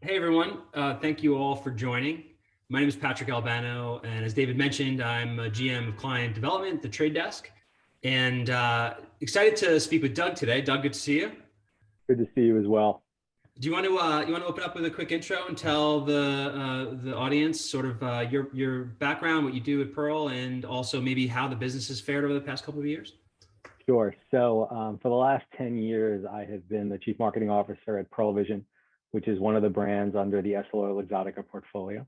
Hey everyone, thank you all for joining. My name is Patrick Albano, and as David mentioned, I'm a GM of Client Development at the Trade Desk, and excited to speak with Doug today. Doug, good to see you. Good to see you as well. Do you want to open up with a quick intro and tell the audience sort of your background, what you do at Pearle, and also maybe how the business has fared over the past couple of years? Sure. So for the last 10 years, I have been the Chief Marketing Officer at Pearle Vision, which is one of the brands under the Estée Lauder Exotica portfolio.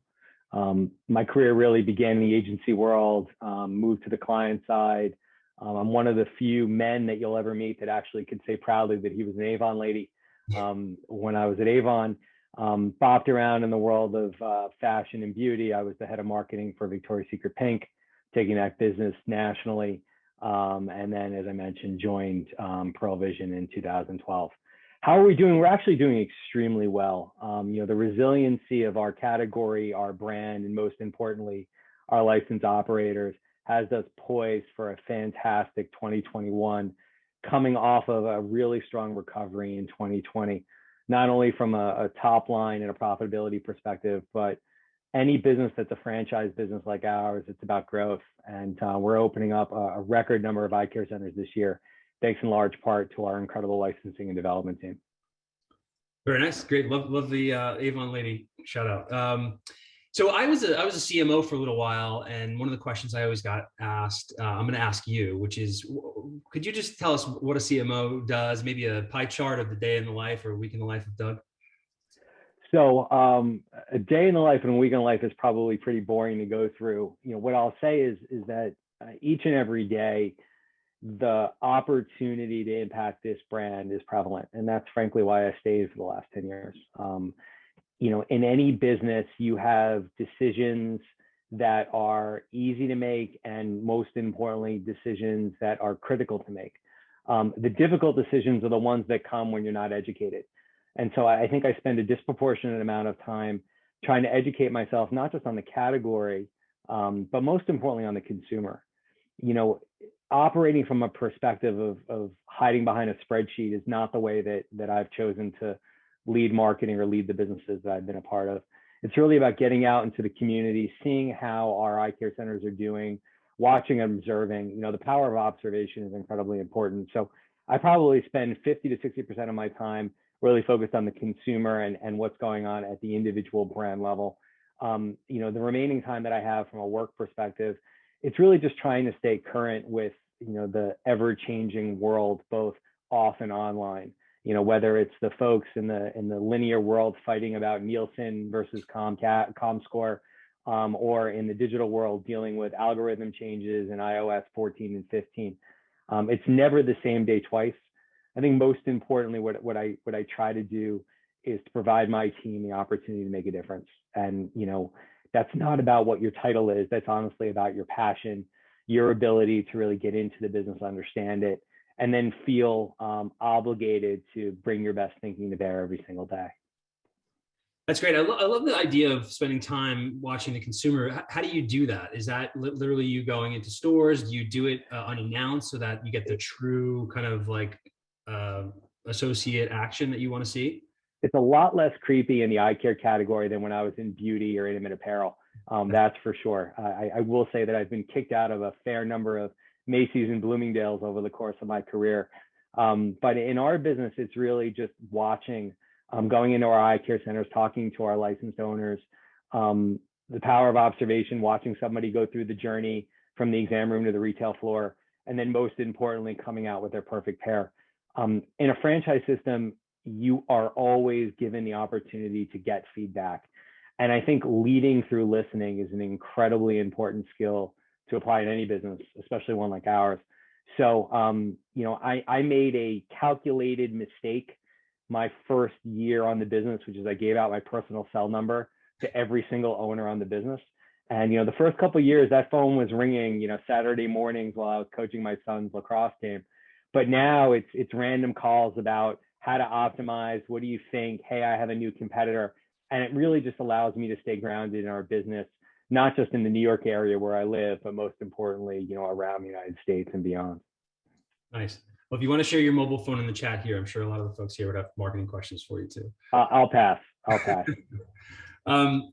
My career really began in the agency world, moved to the client side. I'm one of the few men that you'll ever meet that actually could say proudly that he was an Avon lady. When I was at Avon, bopped around in the world of fashion and beauty. I was the head of marketing for Victoria's Secret Pink, taking that business nationally. And then, as I mentioned, joined Pearle Vision in 2012. How are we doing? We're actually doing extremely well. The resiliency of our category, our brand, and most importantly, our licensed operators has us poised for a fantastic 2021, coming off of a really strong recovery in 2020, not only from a top line and a profitability perspective, but any business that's a franchise business like ours, it's about growth. And we're opening up a record number of eye care centers this year, thanks in large part to our incredible licensing and development team. Very nice, great. Love the Avon lady shout out. So I was a CMO for a little while, and one of the questions I always got asked, I'm going to ask you, which is, could you just tell us what a CMO does? Maybe a pie chart of the day in the life or a week in the life of Doug. So a day in the life and a week in the life is probably pretty boring to go through. What I'll say is that each and every day, the opportunity to impact this brand is prevalent. And that's frankly why I stayed for the last 10 years. In any business, you have decisions that are easy to make, and most importantly, decisions that are critical to make. The difficult decisions are the ones that come when you're not educated. And so I think I spend a disproportionate amount of time trying to educate myself, not just on the category, but most importantly on the consumer. Operating from a perspective of hiding behind a spreadsheet is not the way that I've chosen to lead marketing or lead the businesses that I've been a part of. It's really about getting out into the community, seeing how our eye care centers are doing, watching and observing. The power of observation is incredibly important. So I probably spend 50 to 60% of my time really focused on the consumer and what's going on at the individual brand level. The remaining time that I have from a work perspective, it's really just trying to stay current with, the ever-changing world, both off and online. Whether it's the folks in the linear world fighting about Nielsen versus ComScore, or in the digital world dealing with algorithm changes in iOS 14 and 15. It's never the same day twice. I think most importantly, what I try to do is to provide my team the opportunity to make a difference. And that's not about what your title is. That's honestly about your passion, your ability to really get into the business, understand it, and then feel obligated to bring your best thinking to bear every single day. That's great. I love the idea of spending time watching the consumer. How do you do that? Is that literally you going into stores? Do you do it unannounced so that you get the true kind of like associate action that you want to see? It's a lot less creepy in the eye care category than when I was in beauty or intimate apparel. That's for sure. I will say that I've been kicked out of a fair number of Macy's and Bloomingdale's over the course of my career. But in our business, it's really just watching, going into our eye care centers, talking to our licensed owners, the power of observation, watching somebody go through the journey from the exam room to the retail floor, and then most importantly, coming out with their perfect pair. In a franchise system, you are always given the opportunity to get feedback. And I think leading through listening is an incredibly important skill to apply in any business, especially one like ours. So, I made a calculated mistake my first year on the business, which is I gave out my personal cell number to every single owner on the business. And, the first couple of years, that phone was ringing, Saturday mornings while I was coaching my son's lacrosse team. But now it's random calls about how to optimize. What do you think? Hey, I have a new competitor. And it really just allows me to stay grounded in our business, not just in the New York area where I live, but most importantly, around the United States and beyond. Nice. Well, if you want to share your mobile phone in the chat here, I'm sure a lot of the folks here would have marketing questions for you too. I'll pass. I'll pass. Um,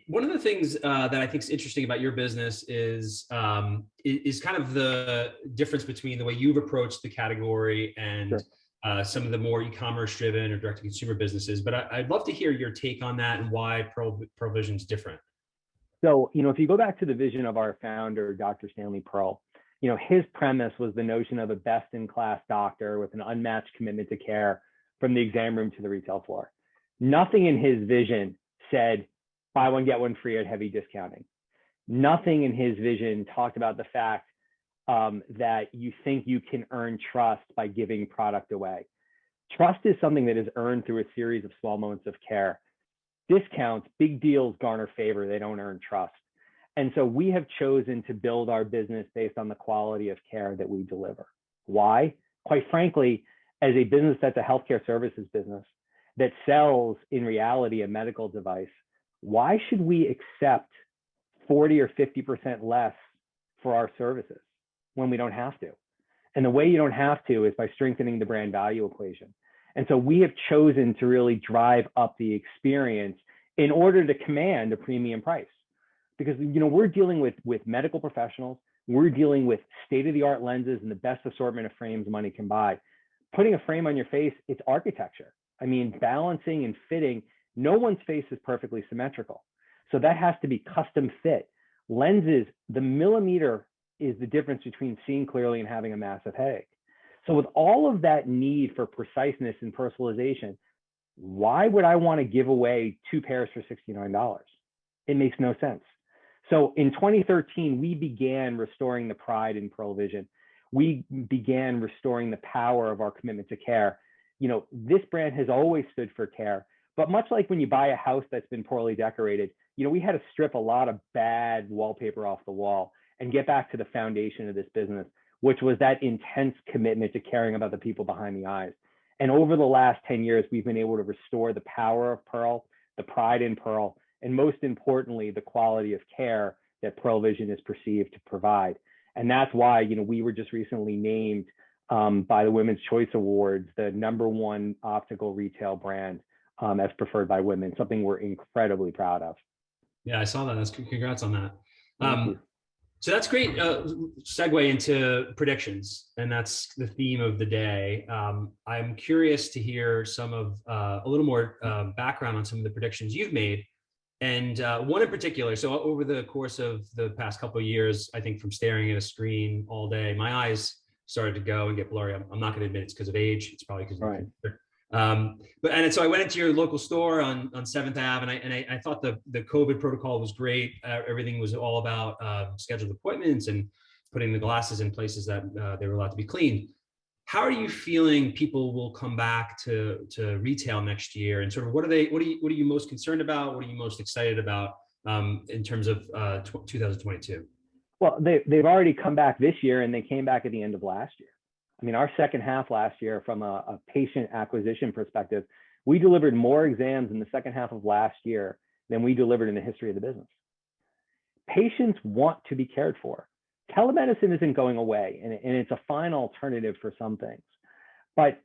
one of the things that I think is interesting about your business is kind of the difference between the way you've approached the category and some of the more e-commerce driven or direct-to-consumer businesses. But I'd love to hear your take on that and why Pearle Vision is different. So, if you go back to the vision of our founder, Dr. Stanley Pearle, his premise was the notion of a best-in-class doctor with an unmatched commitment to care from the exam room to the retail floor. Nothing in his vision said, buy one, get one free at heavy discounting. Nothing in his vision talked about the fact that you think you can earn trust by giving product away. Trust is something that is earned through a series of small moments of care. Discounts, big deals garner favor, they don't earn trust. And so we have chosen to build our business based on the quality of care that we deliver. Why? Quite frankly, as a business that's a healthcare services business that sells in reality a medical device, why should we accept 40 or 50% less for our services when we don't have to? And the way you don't have to is by strengthening the brand value equation. And so we have chosen to really drive up the experience in order to command a premium price. Because we're dealing with medical professionals, we're dealing with state-of-the-art lenses and the best assortment of frames money can buy. Putting a frame on your face, it's architecture. I mean, balancing and fitting, no one's face is perfectly symmetrical. So that has to be custom fit. Lenses, the millimeter is the difference between seeing clearly and having a massive headache. So with all of that need for preciseness and personalization, why would I want to give away 2 pairs for $69? It makes no sense. So in 2013, we began restoring the pride in Pearle Vision. We began restoring the power of our commitment to care. This brand has always stood for care, but much like when you buy a house that's been poorly decorated, we had to strip a lot of bad wallpaper off the wall and get back to the foundation of this business, which was that intense commitment to caring about the people behind the eyes. And over the last 10 years, we've been able to restore the power of Pearle, the pride in Pearle, and most importantly, the quality of care that Pearle Vision is perceived to provide. And that's why, we were just recently named by the Women's Choice Awards, the #1 optical retail brand as preferred by women, something we're incredibly proud of. Yeah, I saw that. That's congrats on that. So that's great segue into predictions, and that's the theme of the day. I'm curious to hear some of a little more background on some of the predictions you've made, and one in particular. So over the course of the past couple of years, I think from staring at a screen all day, my eyes started to go and get blurry. I'm not going to admit it's because of age. It's probably because of right. So I went into your local store on 7th Ave, and I thought the COVID protocol was great. Everything was all about scheduled appointments and putting the glasses in places that they were allowed to be cleaned. How are you feeling people will come back to retail next year, and sort of what are you most concerned about? What are you most excited about in terms of 2022? Well, they've already come back this year, and they came back at the end of last year. I mean, our second half last year, from a patient acquisition perspective, we delivered more exams in the second half of last year than we delivered in the history of the business. Patients want to be cared for. Telemedicine isn't going away, and it's a fine alternative for some things, but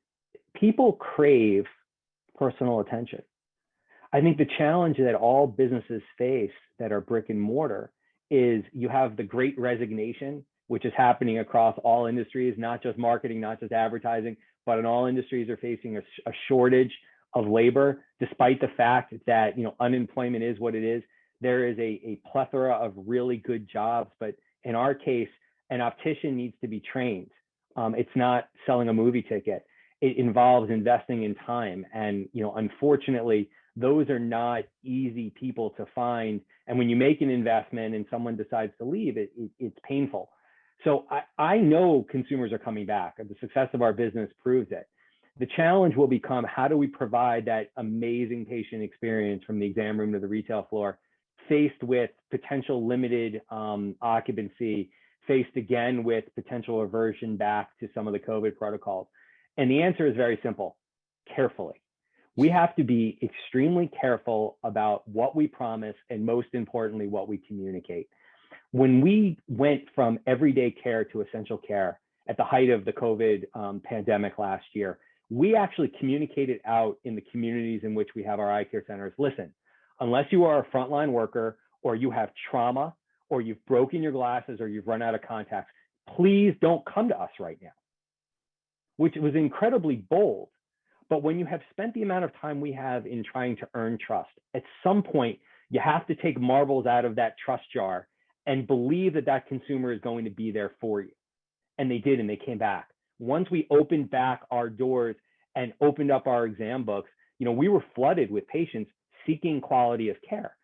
people crave personal attention. I think the challenge that all businesses face that are brick and mortar is you have the great resignation, which is happening across all industries, not just marketing, not just advertising, but in all industries are facing a shortage of labor, despite the fact that unemployment is what it is. There is a plethora of really good jobs, but in our case, an optician needs to be trained. It's not selling a movie ticket. It involves investing in time. And unfortunately, those are not easy people to find. And when you make an investment and someone decides to leave, it's painful. So I know consumers are coming back. The success of our business proves it. The challenge will become, how do we provide that amazing patient experience from the exam room to the retail floor, faced with potential limited occupancy, faced again with potential aversion back to some of the COVID protocols? And the answer is very simple: carefully. We have to be extremely careful about what we promise, and most importantly, what we communicate. When we went from everyday care to essential care, at the height of the COVID pandemic last year, we actually communicated out in the communities in which we have our eye care centers. Listen, unless you are a frontline worker or you have trauma or you've broken your glasses or you've run out of contacts, please don't come to us right now, which was incredibly bold. But when you have spent the amount of time we have in trying to earn trust, at some point, you have to take marbles out of that trust jar and believe that that consumer is going to be there for you. And they did, and they came back. Once we opened back our doors and opened up our exam books, we were flooded with patients seeking quality of care.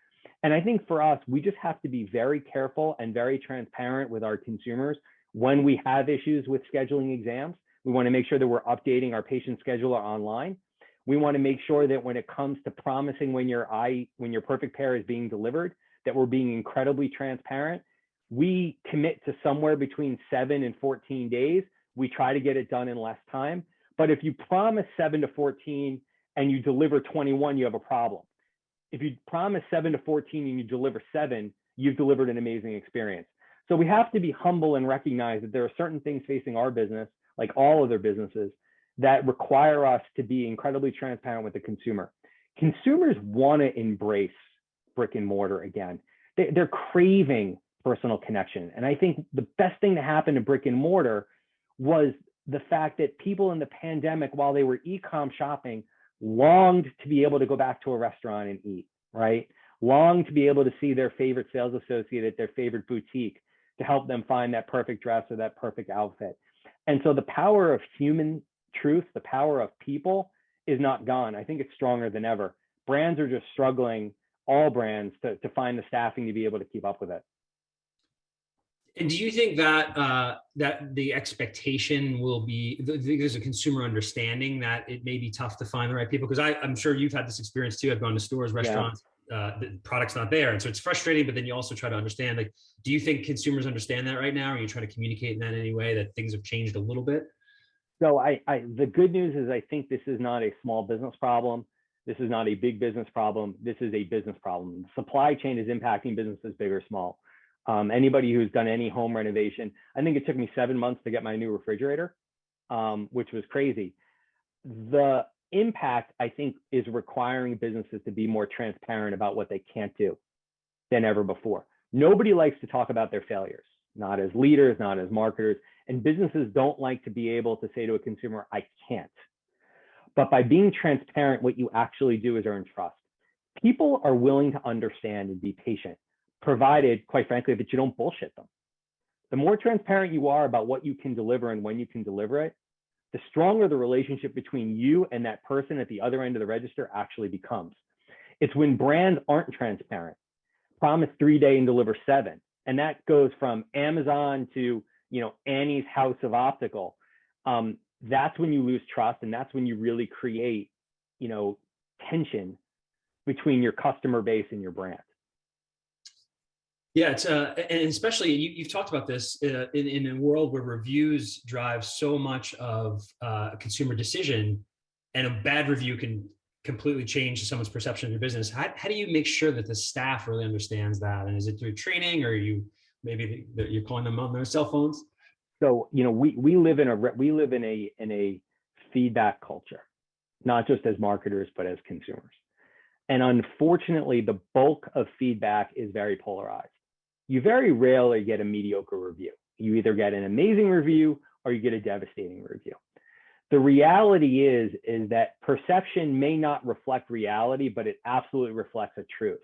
And I think for us, we just have to be very careful and very transparent with our consumers when we have issues with scheduling exams. We want to make sure that we're updating our patient scheduler online. We want to make sure that when it comes to promising when your perfect pair is being delivered, that we're being incredibly transparent. We commit to somewhere between 7 and 14 days. We try to get it done in less time. But if you promise 7 to 14 and you deliver 21, you have a problem. If you promise 7 to 14 and you deliver 7, you've delivered an amazing experience. So we have to be humble and recognize that there are certain things facing our business, like all other businesses, that require us to be incredibly transparent with the consumer. Consumers want to embrace brick and mortar again. They're craving personal connection. And I think the best thing to happen to brick and mortar was the fact that people in the pandemic, while they were e-com shopping, longed to be able to go back to a restaurant and eat, right? Longed to be able to see their favorite sales associate at their favorite boutique to help them find that perfect dress or that perfect outfit. And so the power of human truth, the power of people is not gone. I think it's stronger than ever. Brands are just struggling, all brands, to find the staffing to be able to keep up with it. And do you think that that the expectation will be, there's a consumer understanding that it may be tough to find the right people? Because I'm sure you've had this experience too. I've gone to stores, restaurants, the product's not there. And so it's frustrating, but then you also try to understand, like, do you think consumers understand that right now? Or are you trying to communicate in that in any way that things have changed a little bit? So the good news is I think this is not a small business problem. This is not a big business problem. This is a business problem. The supply chain is impacting businesses big or small. Anybody who's done any home renovation, I think it took me 7 months to get my new refrigerator, which was crazy. The impact, I think, is requiring businesses to be more transparent about what they can't do than ever before. Nobody likes to talk about their failures, not as leaders, not as marketers, and businesses don't like to be able to say to a consumer, I can't. But by being transparent, what you actually do is earn trust. People are willing to understand and be patient, provided, quite frankly, that you don't bullshit them. The more transparent you are about what you can deliver and when you can deliver it, the stronger the relationship between you and that person at the other end of the register actually becomes. It's when brands aren't transparent, promise 3-day and deliver 7. And that goes from Amazon to, Annie's House of Optical. That's when you lose trust, and that's when you really create, tension between your customer base and your brand. Yeah, it's and especially you've talked about this in a world where reviews drive so much of a consumer decision, and a bad review can completely change someone's perception of your business. How do you make sure that the staff really understands that? And is it through training, or maybe you're calling them on their cell phones? So we live in a feedback culture, not just as marketers but as consumers. And unfortunately, the bulk of feedback is very polarized. You very rarely get a mediocre review. You either get an amazing review or you get a devastating review. The reality is that perception may not reflect reality, but it absolutely reflects a truth.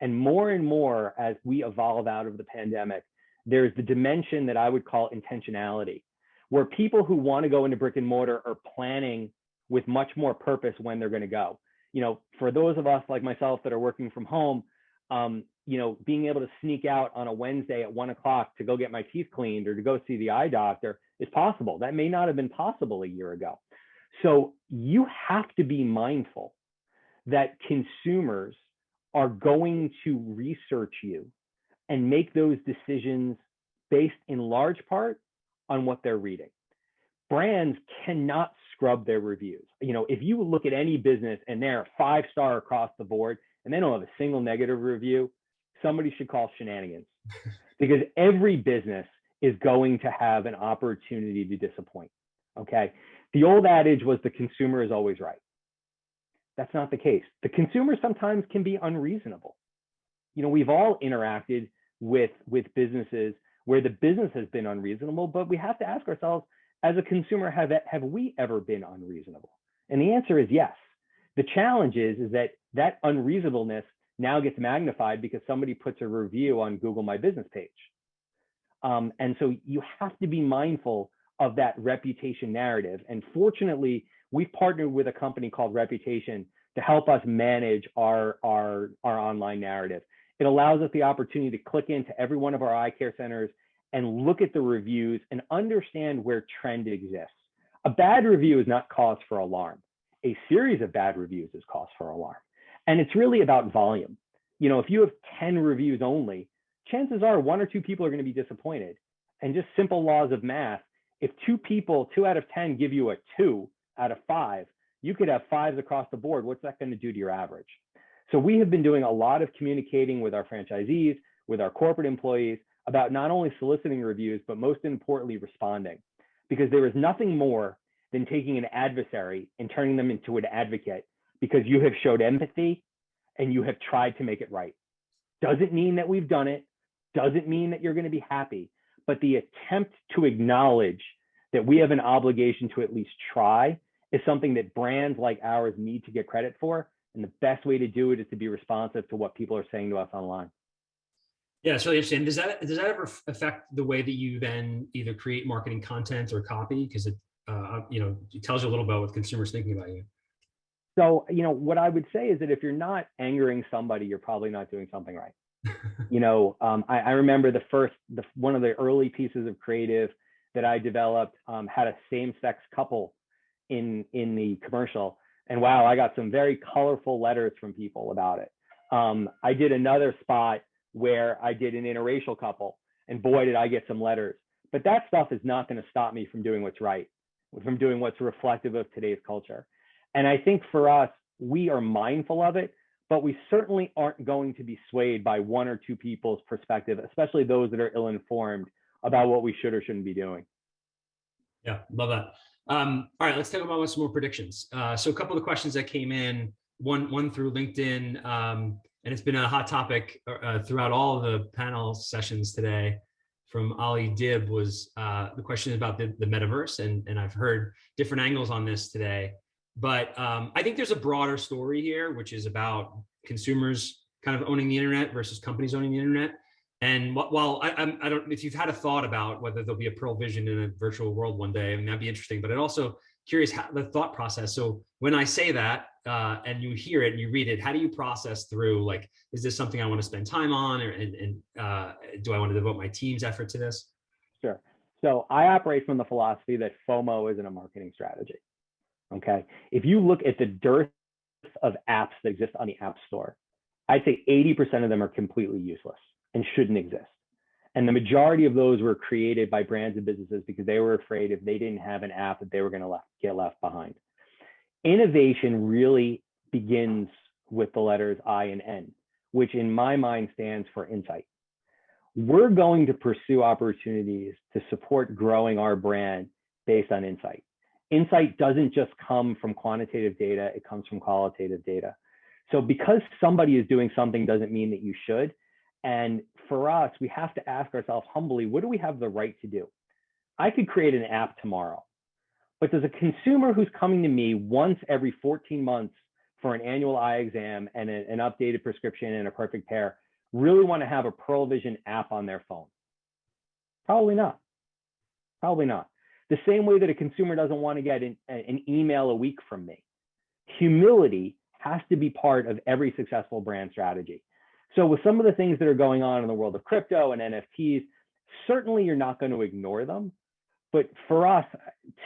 And more, as we evolve out of the pandemic, there's the dimension that I would call intentionality, where people who want to go into brick and mortar are planning with much more purpose when they're going to go. For those of us like myself that are working from home, being able to sneak out on a Wednesday at 1 o'clock to go get my teeth cleaned or to go see the eye doctor is possible. That may not have been possible a year ago. So you have to be mindful that consumers are going to research you and make those decisions based in large part on what they're reading. Brands cannot scrub their reviews. If you look at any business and they're 5-star across the board and they don't have a single negative review, somebody should call shenanigans. Because every business is going to have an opportunity to disappoint. Okay. The old adage was the consumer is always right. That's not the case. The consumer sometimes can be unreasonable. You know, we've all interacted with businesses where the business has been unreasonable, but we have to ask ourselves, as a consumer, have we ever been unreasonable? And the answer is yes. The challenge is that unreasonableness now gets magnified because somebody puts a review on Google My Business page. And so you have to be mindful of that reputation narrative. And fortunately, we've partnered with a company called Reputation to help us manage our online narrative. It allows us the opportunity to click into every one of our eye care centers and look at the reviews and understand where trend exists. A bad review is not cause for alarm. A series of bad reviews is cause for alarm. And it's really about volume. You know, if you have 10 reviews only, chances are 1 or 2 people are going to be disappointed. And just simple laws of math, if 2 out of 10 give you a 2 out of 5, you could have 5s across the board. What's that going to do to your average? So we have been doing a lot of communicating with our franchisees, with our corporate employees about not only soliciting reviews, but most importantly, responding. Because there is nothing more than taking an adversary and turning them into an advocate because you have showed empathy and you have tried to make it right. Doesn't mean that we've done it, doesn't mean that you're going to be happy, but the attempt to acknowledge that we have an obligation to at least try is something that brands like ours need to get credit for. And the best way to do it is to be responsive to what people are saying to us online. Yeah, it's really interesting. Does that ever affect the way that you then either create marketing content or copy? Because it it tells you a little about what consumers thinking about you. So, what I would say is that if you're not angering somebody, you're probably not doing something right. I remember one of the early pieces of creative that I developed had a same-sex couple in the commercial. And wow, I got some very colorful letters from people about it. I did another spot where I did an interracial couple, and boy, did I get some letters. But that stuff is not going to stop me from doing what's right, from doing what's reflective of today's culture. And I think for us, we are mindful of it, but we certainly aren't going to be swayed by 1 or 2 people's perspective, especially those that are ill-informed about what we should or shouldn't be doing. Yeah, love that. All right, let's talk about some more predictions. So a couple of the questions that came in, one through LinkedIn, and it's been a hot topic throughout all of the panel sessions today from Ali Dib was the question about the metaverse. And I've heard different angles on this today. But I think there's a broader story here, which is about consumers kind of owning the internet versus companies owning the internet. And while I don't, if you've had a thought about whether there'll be a Pearle vision in a virtual world one day, I mean, that'd be interesting. But it also curious how the thought process. So when I say that and you hear it and you read it, how do you process through, like, is this something I want to spend time on, or do I want to devote my team's effort to this? Sure. So I operate from the philosophy that FOMO isn't a marketing strategy. Okay. If you look at the dearth of apps that exist on the App Store, I'd say 80% of them are completely useless and shouldn't exist. And the majority of those were created by brands and businesses because they were afraid if they didn't have an app that they were going to get left behind. Innovation really begins with the letters I and N, which in my mind stands for insight. We're going to pursue opportunities to support growing our brand based on insight. Insight doesn't just come from quantitative data, it comes from qualitative data. So because somebody is doing something doesn't mean that you should. And for us, we have to ask ourselves humbly, what do we have the right to do? I could create an app tomorrow, but does a consumer who's coming to me once every 14 months for an annual eye exam and an updated prescription and a perfect pair really want to have a Pearle Vision app on their phone? Probably not. Probably not. The same way that a consumer doesn't want to get an email a week from me. Humility has to be part of every successful brand strategy. So with some of the things that are going on in the world of crypto and NFTs, certainly you're not going to ignore them. But for us,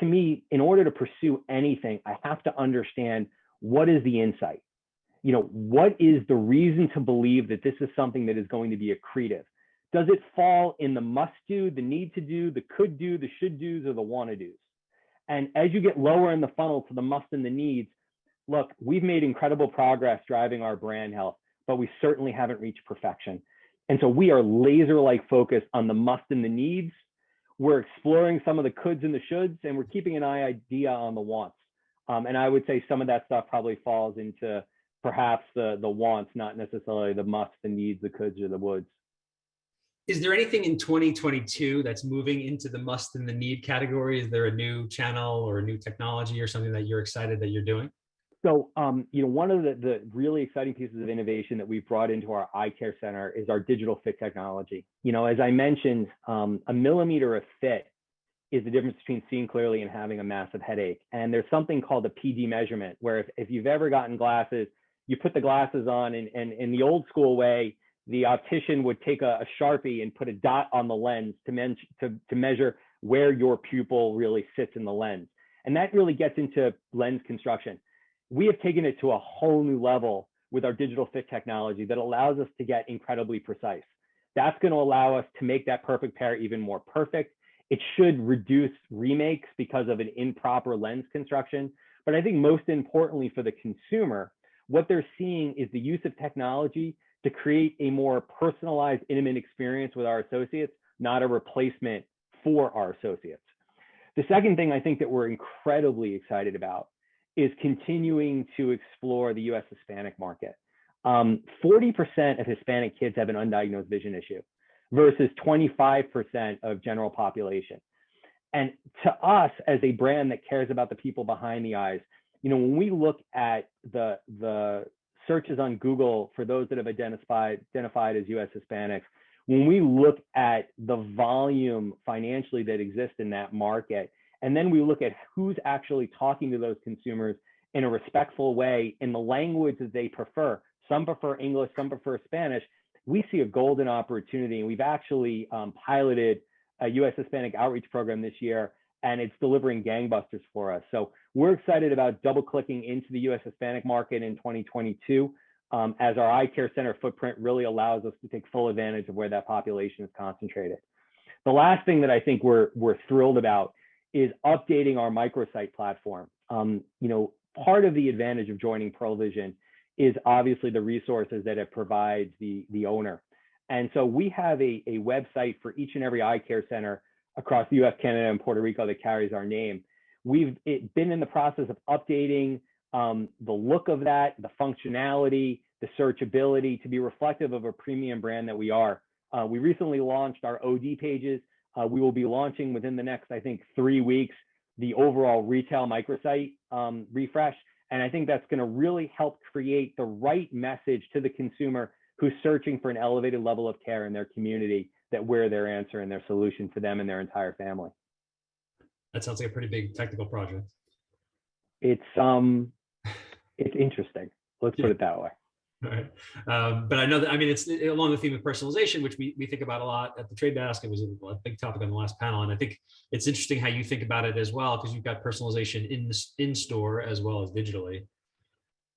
to me, in order to pursue anything, I have to understand what is the insight. What is the reason to believe that this is something that is going to be accretive? Does it fall in the must do, the need to do, the could do, the should do's, or the want to do's? And as you get lower in the funnel to the must and the needs, look, we've made incredible progress driving our brand health, but we certainly haven't reached perfection. And so we are laser-like focused on the must and the needs we're exploring some of the coulds and the shoulds, and we're keeping an idea on the wants. And I would say some of that stuff probably falls into perhaps the wants, not necessarily the musts, the needs, the coulds, or the woulds. Is there anything in 2022 that's moving into the must and the need category? Is there a new channel or a new technology or something that you're excited that you're doing? So, one of the really exciting pieces of innovation that we've brought into our eye care center is our digital fit technology. As I mentioned, a millimeter of fit is the difference between seeing clearly and having a massive headache. And there's something called a PD measurement, where if you've ever gotten glasses, you put the glasses on, and in the old school way, the optician would take a Sharpie and put a dot on the lens to measure where your pupil really sits in the lens. And that really gets into lens construction. We have taken it to a whole new level with our digital fit technology that allows us to get incredibly precise. That's going to allow us to make that perfect pair even more perfect. It should reduce remakes because of an improper lens construction. But I think most importantly for the consumer, what they're seeing is the use of technology to create a more personalized, intimate experience with our associates, not a replacement for our associates. The second thing I think that we're incredibly excited about is continuing to explore the US Hispanic market. 40% of Hispanic kids have an undiagnosed vision issue versus 25% of general population. And to us, as a brand that cares about the people behind the eyes, when we look at the searches on Google for those that have identified as US Hispanics, when we look at the volume financially that exists in that market, and then we look at who's actually talking to those consumers in a respectful way in the language that they prefer. Some prefer English, some prefer Spanish. We see a golden opportunity, and we've actually piloted a US Hispanic outreach program this year, and it's delivering gangbusters for us. So we're excited about double clicking into the US Hispanic market in 2022 as our eye care center footprint really allows us to take full advantage of where that population is concentrated. The last thing that I think we're thrilled about is updating our microsite platform. Part of the advantage of joining Pearle Vision is obviously the resources that it provides the owner. And so we have a website for each and every eye care center across the US, Canada, and Puerto Rico that carries our name. We've been in the process of updating the look of that, the functionality, the searchability to be reflective of a premium brand that we are. We recently launched our OD pages. We will be launching within the next, I think, 3 weeks, the overall retail microsite refresh. And I think that's going to really help create the right message to the consumer who's searching for an elevated level of care in their community, that we're their answer and their solution for them and their entire family. That sounds like a pretty big technical project. It's interesting. Let's put it that way. All right. But I know that, it's along the theme of personalization, which we think about a lot at the Trade Desk. It was a big topic on the last panel. And I think it's interesting how you think about it as well, because you've got personalization in store as well as digitally.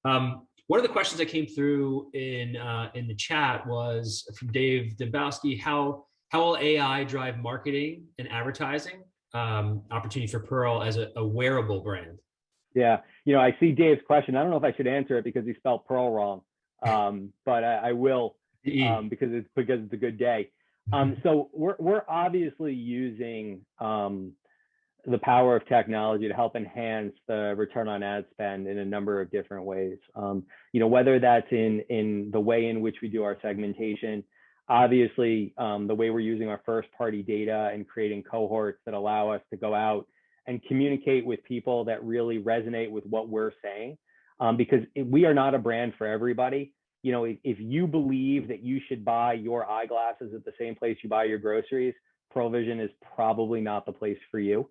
One of the questions that came through in the chat was from Dave Dembowski: how will AI drive marketing and advertising opportunity for Pearle as a wearable brand? Yeah, I see Dave's question. I don't know if I should answer it because he spelled Pearle wrong, but I will because it's a good day. So we're obviously using the power of technology to help enhance the return on ad spend in a number of different ways. Whether that's in the way in which we do our segmentation, obviously the way we're using our first party data and creating cohorts that allow us to go out and communicate with people that really resonate with what we're saying, because we are not a brand for everybody. If you believe that you should buy your eyeglasses at the same place you buy your groceries, Pearle Vision is probably not the place for you.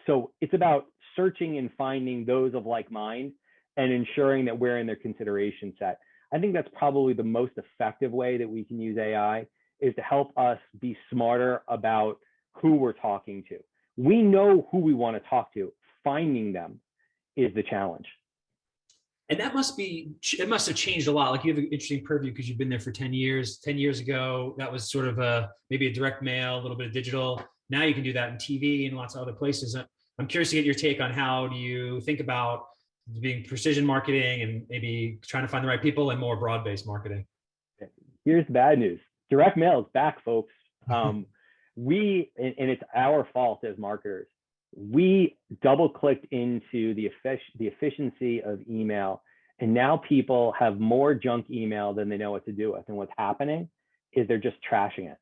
So it's about searching and finding those of like mind and ensuring that we're in their consideration set. I think that's probably the most effective way that we can use AI, is to help us be smarter about who we're talking to. We know who we want to talk to. Finding them is the challenge. And it must have changed a lot. Like, you have an interesting purview because you've been there for 10 years. 10 years ago, that was sort of maybe a direct mail, a little bit of digital. Now you can do that in TV and lots of other places. I'm curious to get your take on how do you think about being precision marketing and maybe trying to find the right people and more broad-based marketing? Here's the bad news. Direct mail is back, folks. and it's our fault as marketers, we double clicked into the efficiency of email, and now people have more junk email than they know what to do with. And what's happening is they're just trashing it.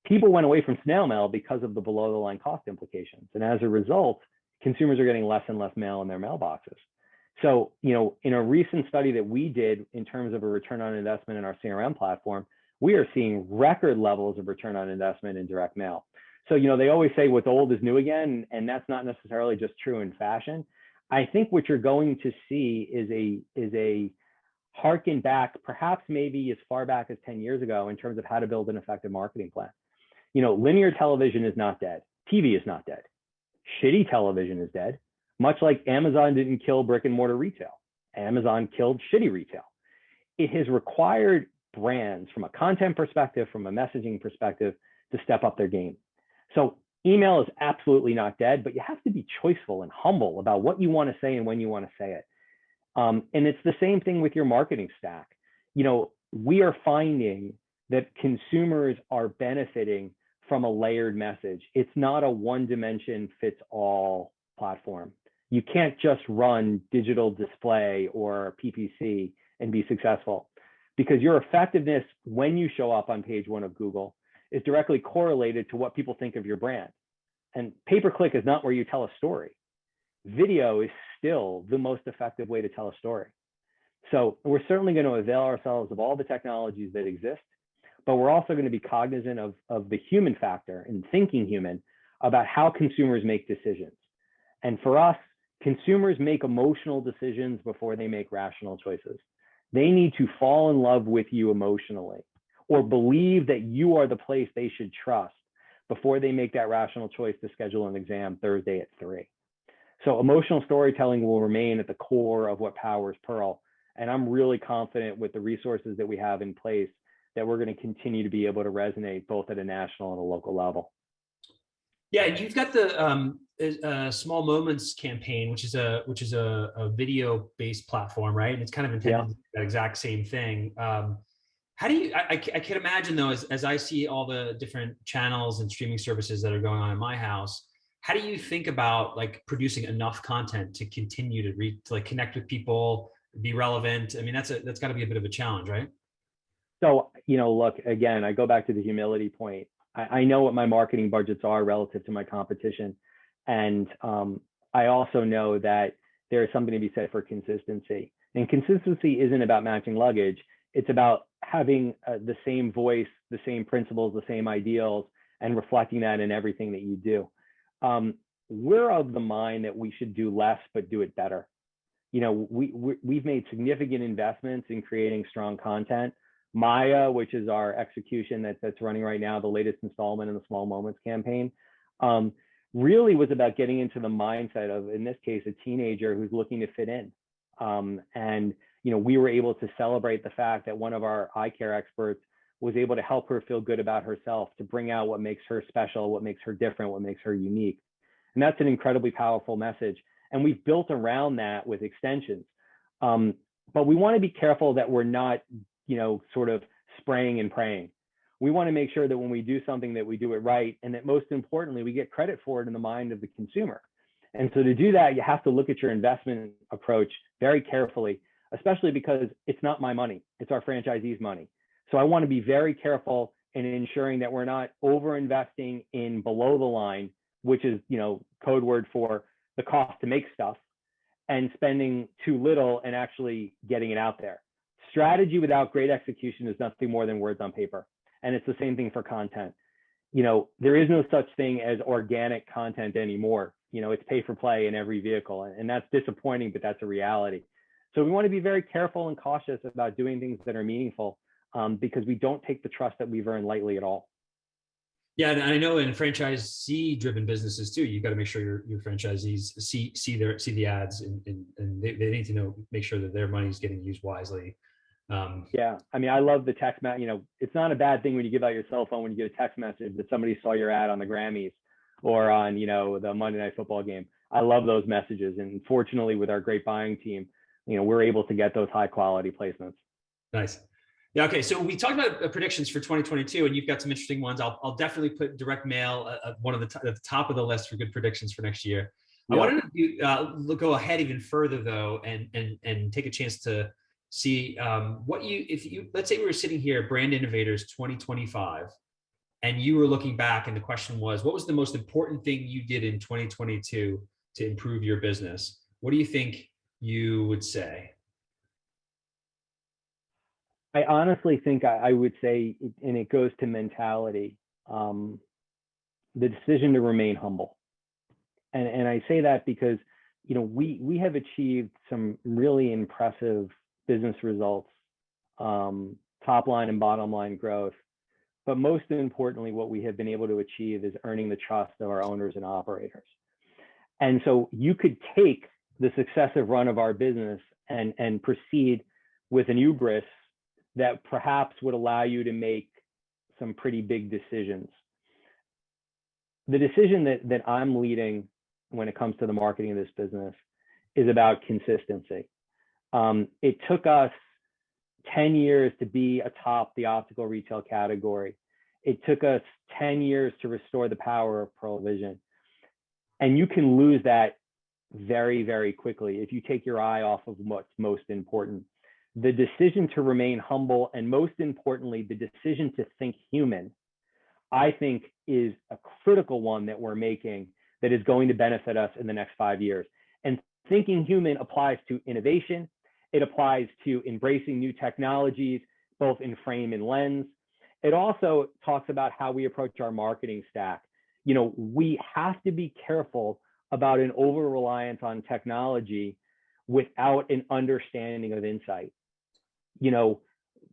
People went away from snail mail because of the below the line cost implications. And as a result, consumers are getting less and less mail in their mailboxes. So, in a recent study that we did in terms of a return on investment in our CRM platform, we are seeing record levels of return on investment in direct mail. So, they always say what's old is new again, and that's not necessarily just true in fashion. I think what you're going to see is a harken back, perhaps maybe as far back as 10 years ago, in terms of how to build an effective marketing plan. Linear television is not dead. TV is not dead. Shitty television is dead, much like Amazon didn't kill brick and mortar retail. Amazon killed shitty retail. It has required brands from a content perspective, from a messaging perspective, to step up their game. So email is absolutely not dead, but you have to be choiceful and humble about what you want to say and when you want to say it. And it's the same thing with your marketing stack. We are finding that consumers are benefiting from a layered message. It's not a one dimension fits all platform. You can't just run digital display or PPC and be successful, because your effectiveness when you show up on page 1 of Google is directly correlated to what people think of your brand. And pay-per-click is not where you tell a story. Video is still the most effective way to tell a story. So we're certainly going to avail ourselves of all the technologies that exist, but we're also going to be cognizant of the human factor and thinking human about how consumers make decisions. And for us, consumers make emotional decisions before they make rational choices. They need to fall in love with you emotionally, or believe that you are the place they should trust before they make that rational choice to schedule an exam Thursday at 3. So emotional storytelling will remain at the core of what powers Pearle. And I'm really confident with the resources that we have in place that we're going to continue to be able to resonate both at a national and a local level. Yeah, you've got the Small Moments campaign, which is a video-based platform, right? And it's kind of intended to do that exact same thing. How do you? I can imagine though, as I see all the different channels and streaming services that are going on in my house, how do you think about like producing enough content to continue to connect with people, be relevant? I mean, that's got to be a bit of a challenge, right? So, look, again, I go back to the humility point. I know what my marketing budgets are relative to my competition. And I also know that there is something to be said for consistency. And consistency isn't about matching luggage. It's about having the same voice, the same principles, the same ideals, and reflecting that in everything that you do. We're of the mind that we should do less, but do it better. We've made significant investments in creating strong content. Maya, which is our execution that's running right now, the latest installment in the Small Moments campaign, really was about getting into the mindset of, in this case, a teenager who's looking to fit in. And we were able to celebrate the fact that one of our eye care experts was able to help her feel good about herself, to bring out what makes her special, what makes her different, what makes her unique. And that's an incredibly powerful message. And we've built around that with extensions. But we want to be careful that we're not sort of spraying and praying. We want to make sure that when we do something that we do it right, and that most importantly, we get credit for it in the mind of the consumer. And so to do that, you have to look at your investment approach very carefully, especially because it's not my money, it's our franchisees' money. So I want to be very careful in ensuring that we're not over investing in below the line, which is, code word for the cost to make stuff, and spending too little and actually getting it out there. Strategy without great execution is nothing more than words on paper. And it's the same thing for content. There is no such thing as organic content anymore. It's pay for play in every vehicle. And that's disappointing, but that's a reality. So we want to be very careful and cautious about doing things that are meaningful, because we don't take the trust that we've earned lightly at all. Yeah, and I know in franchisee-driven businesses too, you got to make sure your franchisees see the ads, and they need to make sure that their money is getting used wisely. Yeah, I mean, I love the text message. It's not a bad thing when you give out your cell phone when you get a text message that somebody saw your ad on the Grammys or on the Monday Night Football game. I love those messages, and fortunately, with our great buying team, we're able to get those high quality placements. Nice. Yeah. Okay. So we talked about predictions for 2022, and you've got some interesting ones. I'll definitely put direct mail one of at the top of the list for good predictions for next year. I Yep. wanted to go ahead even further though, and take a chance to see what you, if you, let's say we were sitting here, Brand Innovators 2025, and you were looking back, and the question was, what was the most important thing you did in 2022 to improve your business? What do you think you would say? I honestly think I would say, and it goes to mentality, um, the decision to remain humble. And I say that because, we have achieved some really impressive business results, top line and bottom line growth. But most importantly, what we have been able to achieve is earning the trust of our owners and operators. And so you could take the successive run of our business and proceed with an hubris that perhaps would allow you to make some pretty big decisions. The decision that I'm leading when it comes to the marketing of this business is about consistency. It took us 10 years to be atop the optical retail category. It took us 10 years to restore the power of Pearle Vision. And you can lose that very, very quickly if you take your eye off of what's most important. The decision to remain humble, and most importantly, the decision to think human, I think is a critical one that we're making that is going to benefit us in the next 5 years. And thinking human applies to innovation. It applies to embracing new technologies, both in frame and lens. It also talks about how we approach our marketing stack. We have to be careful about an over-reliance on technology without an understanding of insight.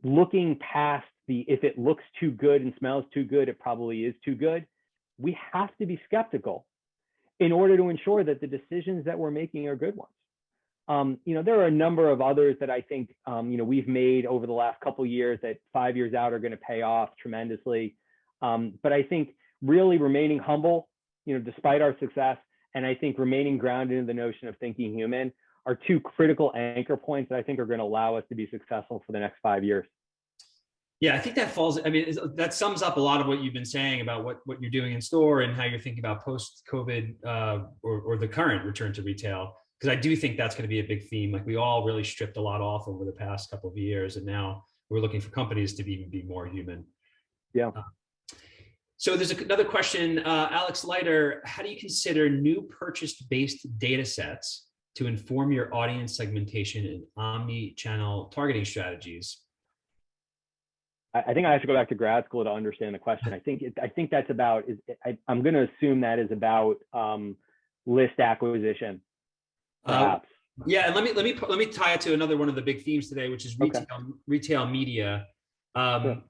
Looking past if it looks too good and smells too good, it probably is too good. We have to be skeptical in order to ensure that the decisions that we're making are good ones. There are a number of others that I think, we've made over the last couple of years that 5 years out are going to pay off tremendously. But I think really remaining humble, despite our success, and I think remaining grounded in the notion of thinking human are two critical anchor points that I think are going to allow us to be successful for the next 5 years. Yeah, I think that falls, I mean, that sums up a lot of what you've been saying about what you're doing in store and how you're thinking about post-COVID or the current return to retail. Because I do think that's going to be a big theme. Like we all really stripped a lot off over the past couple of years, and now we're looking for companies to be more human. Yeah. So there's another question, Alex Leiter, how do you consider new purchase-based data sets to inform your audience segmentation and omni-channel targeting strategies? I think I have to go back to grad school to understand the question. I think that's about, I'm going to assume that is about list acquisition, perhaps. Yeah, and let me tie it to another one of the big themes today, which is retail media. Sure.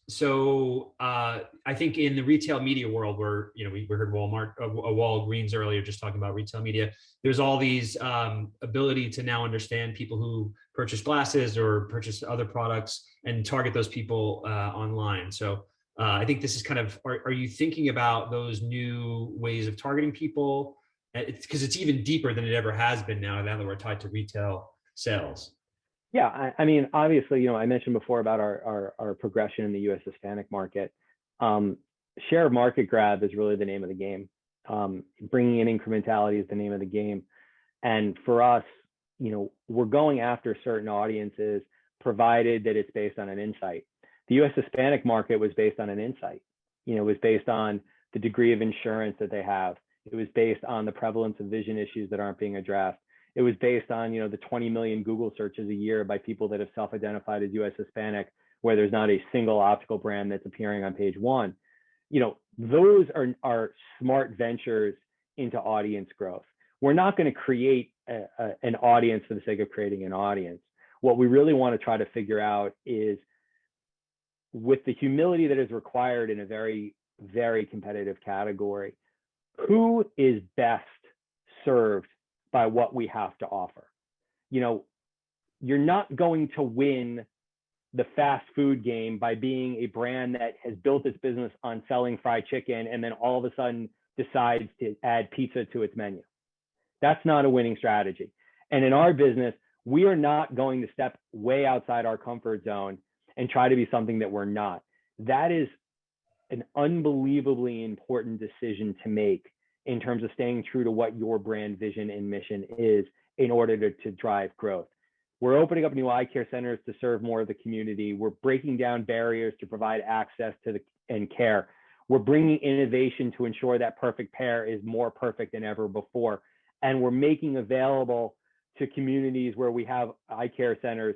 So I think in the retail media world, where we heard Walgreens earlier just talking about retail media. There's all these ability to now understand people who purchase glasses or purchase other products and target those people online. So I think this is kind of, are you thinking about those new ways of targeting people? Because it's even deeper than it ever has been now that we're tied to retail sales. Yeah, I mean, obviously, I mentioned before about our progression in the U.S. Hispanic market. Share of market grab is really the name of the game. Bringing in incrementality is the name of the game. And for us, we're going after certain audiences, provided that it's based on an insight. The U.S. Hispanic market was based on an insight. It was based on the degree of insurance that they have. It was based on the prevalence of vision issues that aren't being addressed. It was based on, the 20 million Google searches a year by people that have self-identified as U.S. Hispanic, where there's not a single optical brand that's appearing on page one. Those are smart ventures into audience growth. We're not going to create an audience for the sake of creating an audience. What we really want to try to figure out is, with the humility that is required in a very, very competitive category, who is best served by what we have to offer. You're not going to win the fast food game by being a brand that has built its business on selling fried chicken and then all of a sudden decides to add pizza to its menu. That's not a winning strategy. And in our business, we are not going to step way outside our comfort zone and try to be something that we're not. That is an unbelievably important decision to make in terms of staying true to what your brand vision and mission is in order to drive growth. We're opening up new eye care centers to serve more of the community. We're breaking down barriers to provide access to and care. We're bringing innovation to ensure that perfect pair is more perfect than ever before. And we're making available to communities where we have eye care centers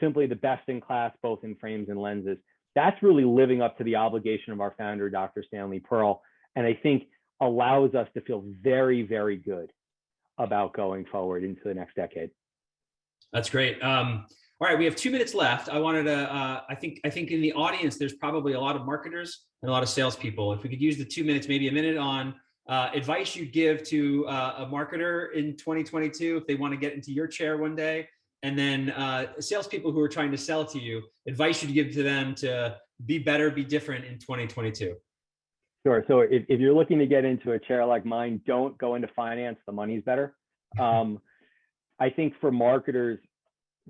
simply the best in class, both in frames and lenses. That's really living up to the obligation of our founder, Dr. Stanley Pearle, and I think allows us to feel very, very good about going forward into the next decade. That's great. All right, we have 2 minutes left. I wanted to, I think in the audience, there's probably a lot of marketers and a lot of salespeople. If we could use the 2 minutes, maybe a minute on advice you'd give to a marketer in 2022 if they want to get into your chair one day, and then salespeople who are trying to sell to you, advice you'd give to them to be better, be different in 2022. Sure. So if you're looking to get into a chair like mine, don't go into finance. The money's better. I think for marketers,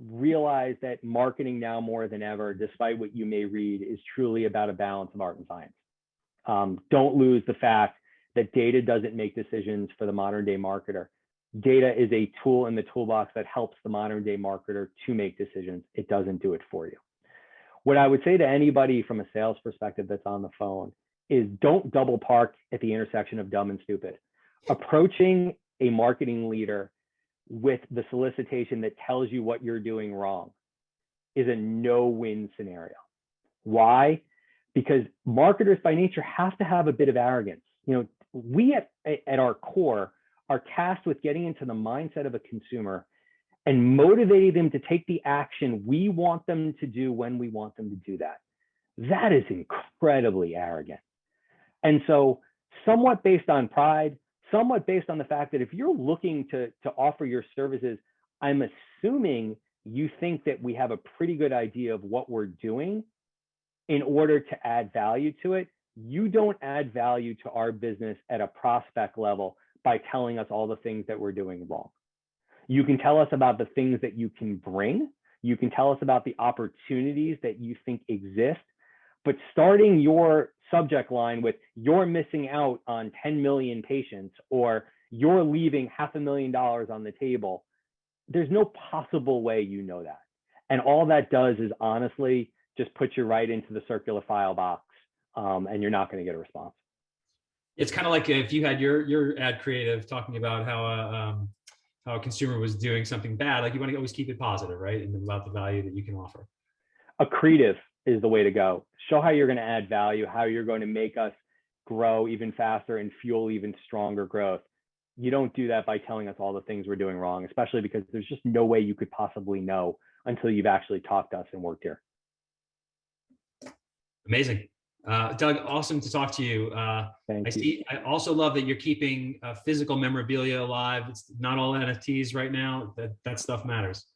realize that marketing now more than ever, despite what you may read, is truly about a balance of art and science. Don't lose the fact that data doesn't make decisions for the modern day marketer. Data is a tool in the toolbox that helps the modern day marketer to make decisions. It doesn't do it for you. What I would say to anybody from a sales perspective that's on the phone is don't double park at the intersection of dumb and stupid. Approaching a marketing leader with the solicitation that tells you what you're doing wrong is a no-win scenario. Why? Because marketers by nature have to have a bit of arrogance. You know, we at our core are tasked with getting into the mindset of a consumer and motivating them to take the action we want them to do when we want them to do that. That is incredibly arrogant. And so somewhat based on pride, somewhat based on the fact that if you're looking to offer your services, I'm assuming you think that we have a pretty good idea of what we're doing in order to add value to it. You don't add value to our business at a prospect level by telling us all the things that we're doing wrong. You can tell us about the things that you can bring. You can tell us about the opportunities that you think exist, but starting your subject line with "you're missing out on 10 million patients" or "you're leaving $500,000 on the table," there's no possible way you know that. And all that does is honestly just put you right into the circular file box, and you're not going to get a response. It's kind of like if you had your ad creative talking about how a consumer was doing something bad, like you want to always keep it positive, right? And about the value that you can offer. Accretive is the way to go. Show how you're going to add value, how you're going to make us grow even faster and fuel even stronger growth. You don't do that by telling us all the things we're doing wrong, especially because there's just no way you could possibly know until you've actually talked to us and worked here. Amazing. Doug, awesome to talk to you. Thank you. I also love that you're keeping physical memorabilia alive. It's not all NFTs right now. That stuff matters.